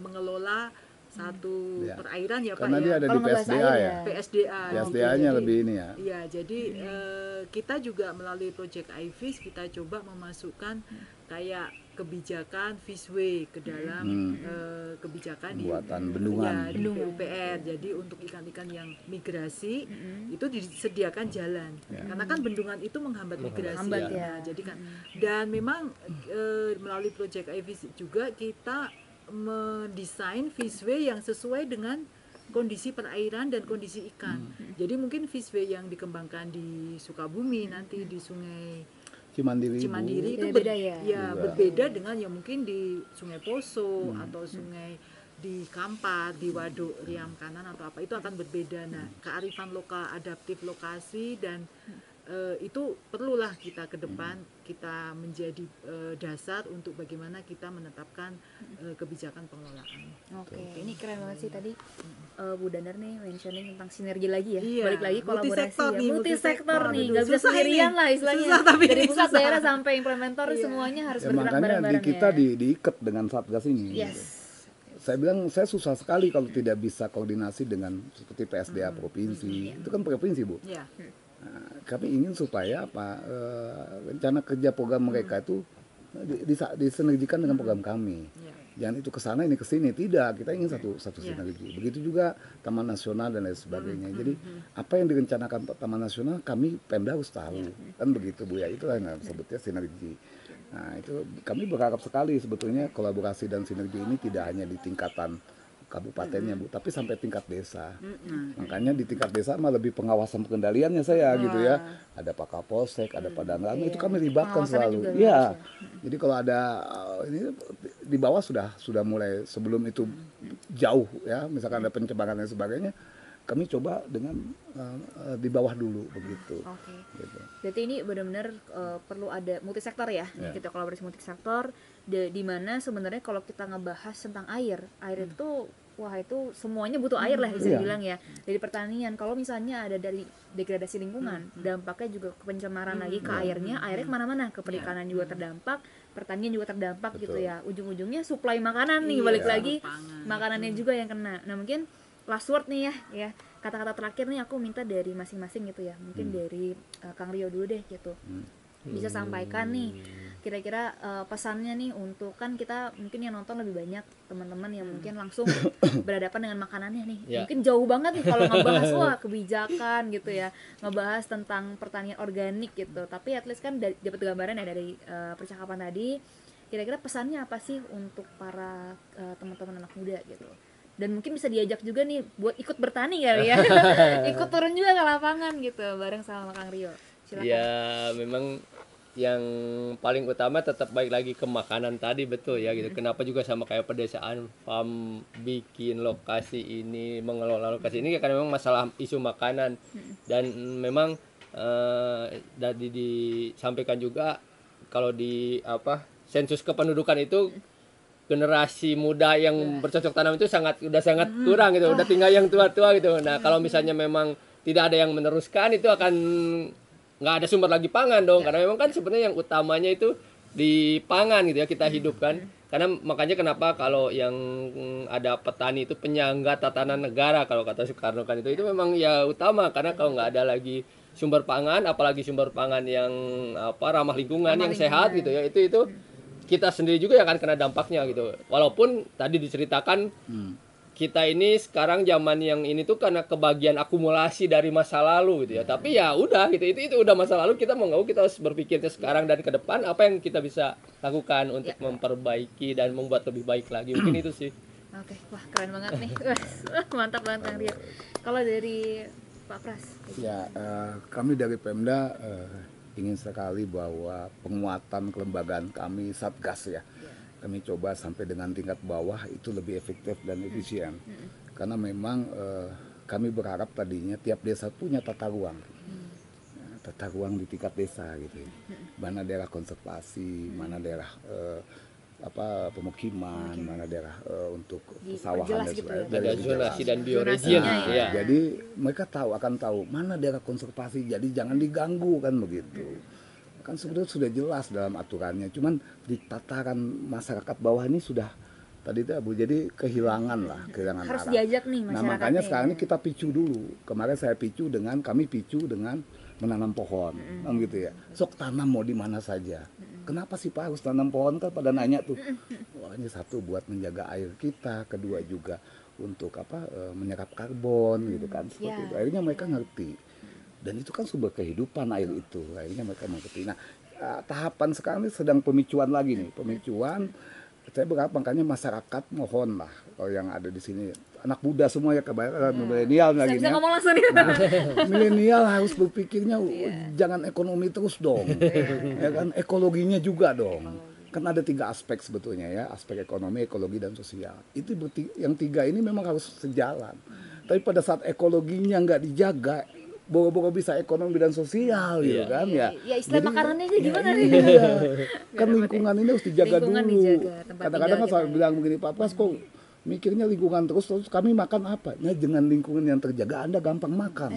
mengelola satu perairan ya Pak. Karena dia ada di PSDA ya. PSDA. PSDA-nya lebih ini ya. Iya, jadi kita juga melalui Project IVIS kita coba memasukkan kayak kebijakan Fishway ke dalam kebijakan Pembuatan di bendungan. ya, di PUPR. Jadi untuk ikan-ikan yang migrasi itu disediakan jalan. Karena kan bendungan itu menghambat migrasi. Menghambat, ya. Nah, jadi kan dan memang melalui Project IVIS juga kita mendesain Fishway yang sesuai dengan kondisi perairan dan kondisi ikan. Jadi mungkin Fishway yang dikembangkan di Sukabumi nanti di Sungai Cimandiri, Bu. itu Beda-beda ya? ya berbeda dengan yang mungkin di Sungai Poso atau sungai di Kampar, di Waduk Riam Kanan atau apa itu akan berbeda. Nah, kearifan lokal, adaptif lokasi dan itu perlulah kita ke depan kita menjadi dasar untuk bagaimana kita menetapkan kebijakan pengelolaan. Oke, ini keren banget sih tadi Bu Danar nih mentioning tentang sinergi lagi ya. Iya, Balik lagi kolaborasi multisektor ya. nih, Multisektor nih, multisektor. nggak bisa Susah sendirian ini. lah istilahnya. Susah tapi Dari ini pusat susah. daerah sampai implementator semuanya harus Ya, bergerak makanya bareng-bareng kita ya. diikat dengan Satgas ini. Yes. Saya bilang saya susah sekali kalau tidak bisa koordinasi dengan seperti PSDA provinsi. Itu kan provinsi, Bu. Ya. Nah, kami ingin supaya rencana kerja program mereka itu disinergikan dengan program kami. Jangan itu ke sana ini ke sini, tidak. Kita ingin satu sinergi. Begitu juga Taman Nasional dan lain sebagainya. Jadi apa yang direncanakan Taman Nasional kami Pemda harus tahu. Kan begitu, Bu ya. Itulah yang sebutnya sinergi. Nah, itu kami berharap sekali sebetulnya kolaborasi dan sinergi ini tidak hanya di tingkatan kabupatennya, Bu, tapi sampai tingkat desa. Makanya di tingkat desa mah lebih pengawasan pengendaliannya saya gitu ya. Ada Pak Kapolsek, ada Pak Danram, itu kami libatkan Pengawasannya selalu. juga Iya. harus Jadi kalau ada ini di bawah sudah mulai sebelum itu jauh ya, misalkan ada pencemaran dan sebagainya, kami coba dengan di bawah dulu begitu. Oke. Gitu. Berarti ini benar-benar perlu ada multisektor ya. Kita kolaborasi multisektor di mana sebenarnya kalau kita ngebahas tentang air itu wah itu semuanya butuh air lah bisa dibilang ya. Dari pertanian kalau misalnya ada dari degradasi lingkungan, dampaknya juga ke pencemaran lagi ke airnya kemana-mana, ke perikanan juga terdampak, pertanian juga terdampak gitu ya. Ujung-ujungnya suplai makanan nih balik lagi makanannya juga yang kena. Nah mungkin last word nih ya kata-kata terakhir nih aku minta dari masing-masing gitu ya, mungkin dari Kang Rio dulu deh gitu. Bisa sampaikan nih kira-kira pesannya nih untuk kan kita mungkin yang nonton lebih banyak teman-teman yang mungkin langsung berhadapan dengan makanannya nih. Mungkin jauh banget nih kalau ngebahas wah kebijakan gitu ya, ngebahas tentang pertanian organik gitu. Tapi at least kan dapat gambaran ya dari percakapan tadi. Kira-kira pesannya apa sih untuk para teman-teman anak muda gitu? Dan mungkin bisa diajak juga nih buat ikut bertani kali ya. Ikut turun juga ke lapangan gitu bareng sama Kang Rio. Silakan. Ya memang yang paling utama tetap balik lagi ke makanan tadi, betul ya gitu. Kenapa juga sama kayak pedesaan farm bikin lokasi ini, mengelola lokasi ini karena memang masalah isu makanan. Dan memang tadi disampaikan juga kalau di sensus kependudukan itu generasi muda yang bercocok tanam itu udah sangat kurang gitu, udah tinggal yang tua-tua gitu. Nah kalau misalnya memang tidak ada yang meneruskan, itu akan nggak ada sumber lagi pangan dong, karena memang kan sebenarnya yang utamanya itu di pangan gitu ya, kita hidup kan. Karena makanya kenapa kalau yang ada petani itu penyangga tatanan negara kalau kata Soekarno kan, itu memang ya utama, karena kalau nggak ada lagi sumber pangan, apalagi sumber pangan yang ramah lingkungan, yang sehat gitu ya, itu kita sendiri juga yang akan kena dampaknya gitu. Walaupun tadi diceritakan kita ini sekarang zaman yang ini tuh karena kebagian akumulasi dari masa lalu gitu ya. Tapi ya udah gitu, itu udah masa lalu, kita mau nggak mau kita harus berpikirnya sekarang dan ke depan apa yang kita bisa lakukan untuk memperbaiki dan membuat lebih baik lagi. Mungkin itu sih. Oke, wah keren banget nih. Mantap banget Kang Rio. Kalau dari Pak Pras. Ya, kami dari Pemda ingin sekali bahwa penguatan kelembagaan kami Satgas ya. Kami coba sampai dengan tingkat bawah itu lebih efektif dan efisien. Karena memang kami berharap tadinya tiap desa punya tata ruang. Tata ruang di tingkat desa gitu. Mana daerah konservasi, mana daerah pemukiman, mana daerah untuk pesawahan dan sebagainya. Ada zonasi dan bioregion ya. Jadi mereka akan tahu mana daerah konservasi, jadi jangan diganggu kan begitu. Kan sebetulnya sudah jelas dalam aturannya, cuman di tataran masyarakat bawah ini sudah tadi itu Bu, jadi kehilangan Harus arah. diajak nih Nah masyarakatnya. makanya sekarang ini kita picu dulu. Kemarin kami picu dengan menanam pohon, kan gitu ya. Sok tanam mau di mana saja. Kenapa sih Pak harus tanam pohon, kan pada nanya tuh. Wah, ini satu buat menjaga air kita, kedua juga untuk menyerap karbon gitu kan. Seperti itu. Akhirnya mereka ngerti. Dan itu kan sumber kehidupan air itu. Akhirnya mereka mengerti. Nah, tahapan sekarang ini sedang pemicuan lagi nih, pemicuan. Saya berharap makanya masyarakat mohon lah kalau yang ada di sini anak muda semua ya, kebanyakan milenial lagi Bisa ya. ngomong langsung nih. Nah, milenial harus berpikirnya jangan ekonomi terus dong, ya kan, ekologinya juga dong. Kan ada 3 aspek sebetulnya ya, aspek ekonomi, ekologi dan sosial. Itu yang 3 ini memang harus sejalan. Tapi pada saat ekologinya nggak dijaga, boro-boro bisa ekonomi dan sosial gitu kan ya. Ya istilah Jadi, makanannya aja gimana nih? Iya. Kan lingkungan ini harus dijaga Lingkungan dulu. dijaga, tempat Kadang-kadang kan tinggal saya kita. bilang begini, Pak Pras kok mikirnya lingkungan terus kami makan apa? Nah, dengan lingkungan yang terjaga Anda gampang makan.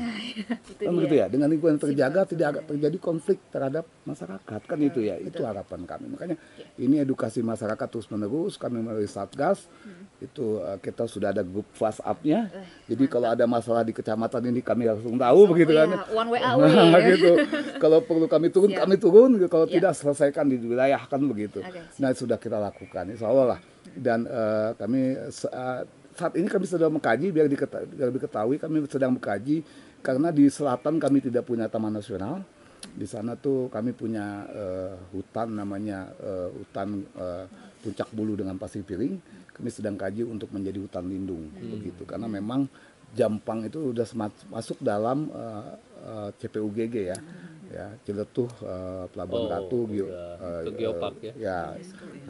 Kan begitu ya. Dengan lingkungan yang terjaga tidak terjadi konflik terhadap masyarakat. Kan itu ya. Itu harapan kami. Makanya ini edukasi masyarakat terus menerus. Kami melalui Satgas itu kita sudah ada grup WhatsApp-nya. Jadi kalau ada masalah di kecamatan ini kami langsung tahu begitu kan. One way Nah, away. gitu. Kalau perlu kami turun, Siap. kami turun. Kalau tidak selesaikan di wilayah kan begitu. Oke, siap. Nah, sudah kita lakukan, insya Allah lah. Dan kami saat ini kami sedang mengkaji biar diketahui kami sedang mengkaji karena di selatan kami tidak punya taman nasional. Di sana tuh kami punya hutan namanya hutan Puncak Bulu dengan Pasir Piring. Kami sedang kaji untuk menjadi hutan lindung begitu karena memang Jampang itu sudah masuk dalam CPUGG ya. Ya, Ciletuh, Pelabuhan Ratu, Geopark ya,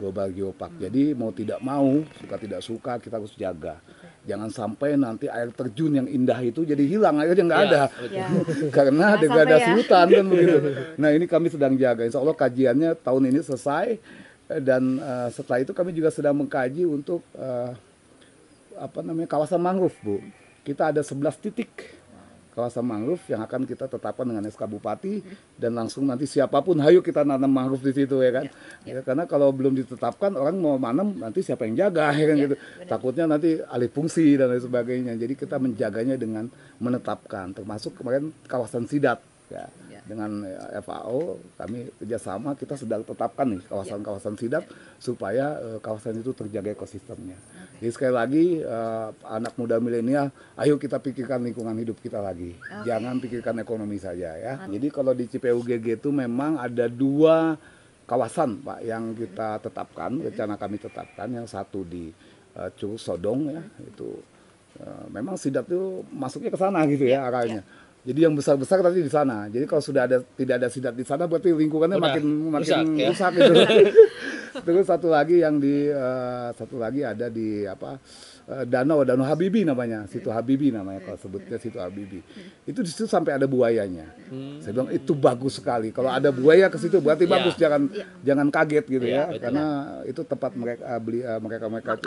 Global Geopark. Jadi mau tidak mau, suka tidak suka kita harus jaga. Jangan sampai nanti air terjun yang indah itu jadi hilang, airnya nggak ada. Ya. Karena Jangan degradasi sampai ya. hutan kan begitu. Nah, ini kami sedang jaga. Insya Allah kajiannya tahun ini selesai dan setelah itu kami juga sedang mengkaji untuk kawasan mangrove, Bu. Kita ada 11 titik kawasan mangrove yang akan kita tetapkan dengan SK Bupati dan langsung nanti siapapun hayu kita nanam mangrove di situ ya kan. Ya, karena kalau belum ditetapkan orang mau nanam nanti siapa yang jaga ya kan gitu. Takutnya nanti alih fungsi dan lain sebagainya. Jadi kita menjaganya dengan menetapkan termasuk kemarin kawasan Sidat ya. Dengan FAO kami kerjasama kita sedang tetapkan nih kawasan-kawasan Sidat supaya kawasan itu terjaga ekosistemnya. Jadi sekali lagi anak muda milenial, ayo kita pikirkan lingkungan hidup kita lagi. Jangan pikirkan ekonomi saja ya. Jadi kalau di CPUGG itu memang ada 2 kawasan Pak yang kita tetapkan, rencana kami tetapkan. Yang satu di Curug Sodong ya, itu memang Sidat itu masuknya ke sana gitu ya arahnya. Jadi yang besar-besar tadi di sana. Jadi kalau sudah tidak ada Sidat di sana berarti lingkungannya Udah, makin rusak, ya? rusak gitu. Terus satu lagi ada di Danau Habibi namanya, Situ Habibi namanya kalau sebutnya Situ Habibi. Itu di situ sampai ada buayanya. Saya bilang itu bagus sekali. Kalau ada buaya ke situ berarti bagus, jangan kaget gitu ya. betul. Karena itu tempat mereka itu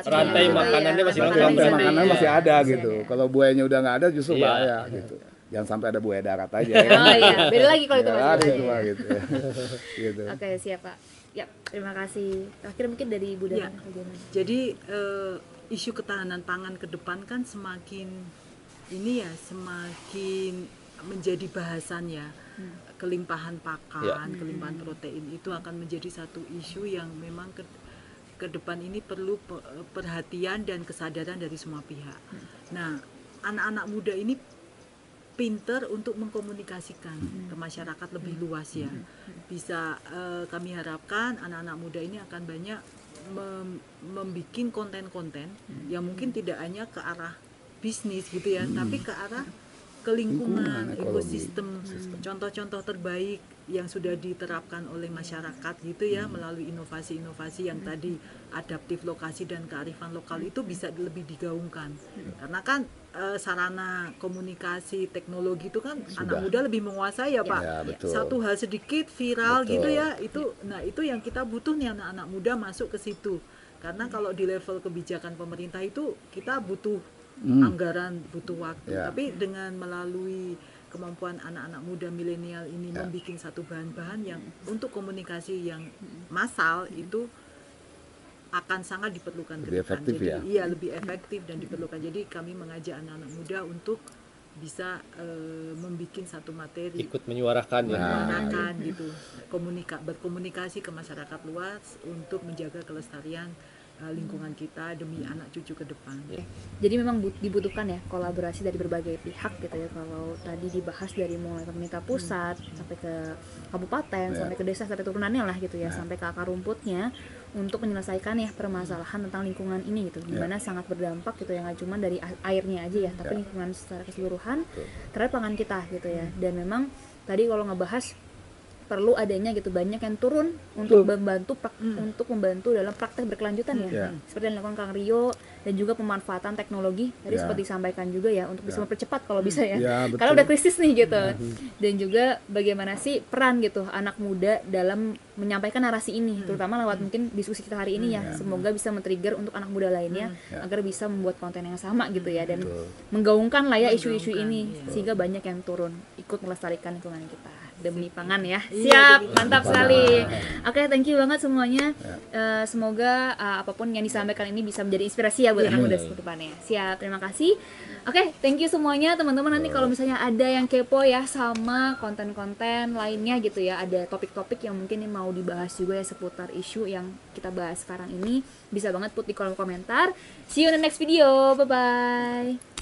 Rantai makanannya masih lengkap. rantai berarti. makanan masih ada gitu. Kalau buayanya udah nggak ada justru Iya. bahaya gitu. Jangan sampai ada buaya darat aja ya. Oh iya, beda lagi kalau itu Ya, Mas. gitu Pak, gitu. Gitu. Oke, siap Pak. Ya, terima kasih. Terakhir mungkin dari Ibu Ya. Dana. Bagaimana? Jadi isu ketahanan pangan ke depan kan semakin menjadi bahasan ya. Kelimpahan pakan, kelimpahan protein itu akan menjadi satu isu yang memang ke depan ini perlu perhatian dan kesadaran dari semua pihak. Nah, anak-anak muda ini pinter untuk mengkomunikasikan ke masyarakat lebih luas ya. Bisa kami harapkan anak-anak muda ini akan banyak membuat konten-konten yang mungkin tidak hanya ke arah bisnis gitu ya, tapi ke arah Lingkungan, kelingkungan, ekologi, ekosistem, contoh-contoh terbaik yang sudah diterapkan oleh masyarakat gitu ya, melalui inovasi-inovasi yang tadi adaptif lokasi dan kearifan lokal itu bisa lebih digaungkan. Karena kan sarana komunikasi teknologi itu kan anak muda lebih menguasai ya Pak. Ya, betul. Satu hal sedikit viral Betul. gitu ya, itu yang kita butuh nih anak-anak muda masuk ke situ. Karena kalau di level kebijakan pemerintah itu kita butuh anggaran, butuh waktu. Ya. Tapi dengan melalui kemampuan anak-anak muda milenial ini membuat satu bahan-bahan yang untuk komunikasi yang massal itu akan sangat diperlukan ke Lebih depan. efektif Jadi ya? iya lebih efektif dan diperlukan. Jadi kami mengajak anak-anak muda untuk bisa membuat satu materi, ikut menyuarakan ya. menyuarakan gitu, berkomunikasi ke masyarakat luas untuk menjaga kelestarian lingkungan kita demi anak cucu ke depan. Jadi memang dibutuhkan ya kolaborasi dari berbagai pihak gitu ya. Kalau tadi dibahas dari mulai pemerintah pusat sampai ke kabupaten, sampai ke desa, sampai turunannya lah gitu ya, sampai ke akar rumputnya untuk menyelesaikan ya permasalahan tentang lingkungan ini gitu. Dimana sangat berdampak gitu ya, nggak cuma dari airnya aja ya, tapi lingkungan secara keseluruhan terhadap pangan kita gitu ya. Dan memang tadi kalau ngebahas perlu adanya gitu banyak yang turun untuk membantu dalam praktek berkelanjutan ya, seperti yang dilakukan Kang Rio, dan juga pemanfaatan teknologi tadi seperti disampaikan juga ya, untuk bisa mempercepat kalau bisa ya, karena udah krisis nih gitu. Dan juga bagaimana sih peran gitu anak muda dalam menyampaikan narasi ini, terutama lewat mungkin diskusi kita hari ini ya, semoga bisa men-trigger untuk anak muda lainnya agar bisa membuat konten yang sama gitu ya, dan menggaungkan lah ya isu-isu ini sehingga banyak yang turun ikut melestarikan lingkungan kita demi pangan ya. Siap, mantap sekali. Oke, thank you banget semuanya. Semoga apapun yang disampaikan ini bisa menjadi inspirasi ya buat anak muda ke depannya. Siap, terima kasih. Oke, thank you semuanya teman-teman. Nanti kalau misalnya ada yang kepo ya sama konten-konten lainnya gitu ya, ada topik-topik yang mungkin mau dibahas juga ya seputar isu yang kita bahas sekarang ini, bisa banget put di kolom komentar. See you in the next video. Bye-bye.